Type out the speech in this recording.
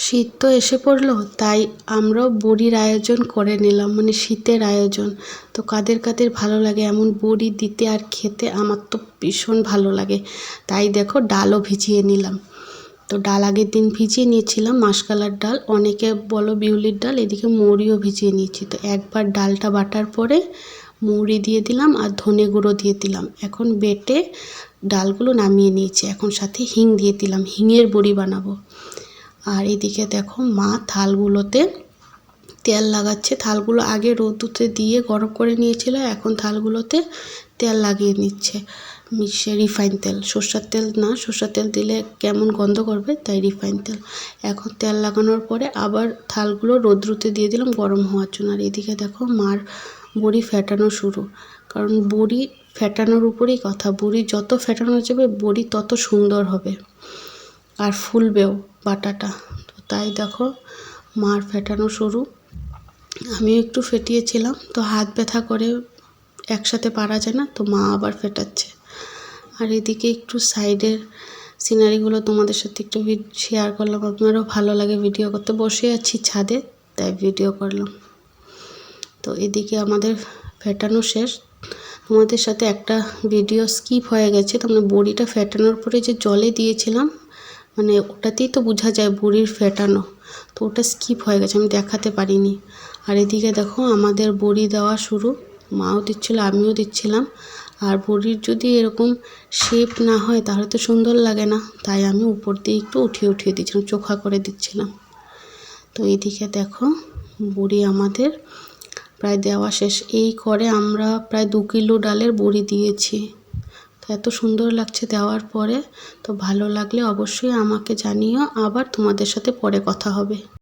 শীত তো এসে পড়লো, তাই আমরাও বড়ির আয়োজন করে নিলাম, মানে শীতের আয়োজন। তো কাদের কাদের ভালো লাগে এমন বড়ি দিতে আর খেতে, আমার তো ভীষণ ভালো লাগে। তাই দেখো ডালও ভিজিয়ে নিলাম। তো ডাল আগের দিন ভিজিয়ে নিয়েছিলাম, মাসকলার ডাল, অনেকে বলো বিউলির ডাল, এদিকে মৌরিও ভিজিয়ে নিয়েছি। তো একবার ডালটা বাটার পরে মৌরি দিয়ে দিলাম আর ধনে গুঁড়ো দিয়ে দিলাম। এখন বেটে ডালগুলো নামিয়ে নিয়েছি, এখন সাথে হিং দিয়ে দিলাম, হিঙের বড়ি বানাবো। আর এদিকে দেখো মা থালগুলোতে তেল লাগাচ্ছে। থালগুলো আগে রোদুতে দিয়ে গরম করে নিয়েছিল, এখন থালগুলোতে তেল লাগিয়ে নিচ্ছে। রিফাইন তেল, সর্ষের তেল না, সর্ষের তেল দিলে কেমন গন্ধ করবে, তাই রিফাইন তেল। এখন তেল লাগানোর পরে আবার থালগুলো রোদ্রুতে দিয়ে দিলাম গরম হওয়ার জন্য। আর এদিকে দেখো মার বড়ি ফেটানো শুরু, কারণ বড়ি ফেটানোর উপরেই কথা, বড়ি যত ফেটানো যাবে বড়ি তত সুন্দর হবে আর ফুলবেও বাটাটা। তো তাই দেখো মার ফেটানো শুরু। আমিও একটু ফেটিয়েছিলাম, তো হাত ব্যথা করে একসাথে পারা যায় না, তো মা আবার ফেটাচ্ছে। আর এদিকে একটু সাইডের সিনারিগুলো তোমাদের সাথে একটু শেয়ার করলাম, আপনারও ভালো লাগে ভিডিও করতে। বসে আছি ছাদে, তাই ভিডিও করলাম। তো এদিকে আমাদের ফেটানো শেষ। তোমাদের সাথে একটা ভিডিও স্কিপ হয়ে গেছে, তোমরা বড়িটা ফেটানোর পরে যে জলে দিয়েছিলাম, মানে ওটাতেই তো বোঝা যায় বড়ির ফেটানো, তো ওটা স্কিপ হয়ে গেছে, আমি দেখাতে পারিনি। আর এদিকে দেখো আমাদের বড়ি দেওয়া শুরু, মাও দিচ্ছিল আমিও দিচ্ছিলাম। আর বড়ির যদি এরকম শেপ না হয় তাহলে তো সুন্দর লাগে না, তাই আমি উপর দিয়ে একটু উঠিয়ে উঠিয়ে দিচ্ছিলাম, চোখা করে দিচ্ছিলাম। তো এইদিকে দেখো বড়ি আমাদের প্রায় দেওয়া শেষ। এই করে আমরা প্রায় 2 কিলো ডালের বড়ি দিয়েছি। তো এত সুন্দর লাগছে দেওয়ার পরে। তো ভালো লাগলে অবশ্যই আমাকে জানিও, আবার তোমাদের সাথে পরে কথা হবে।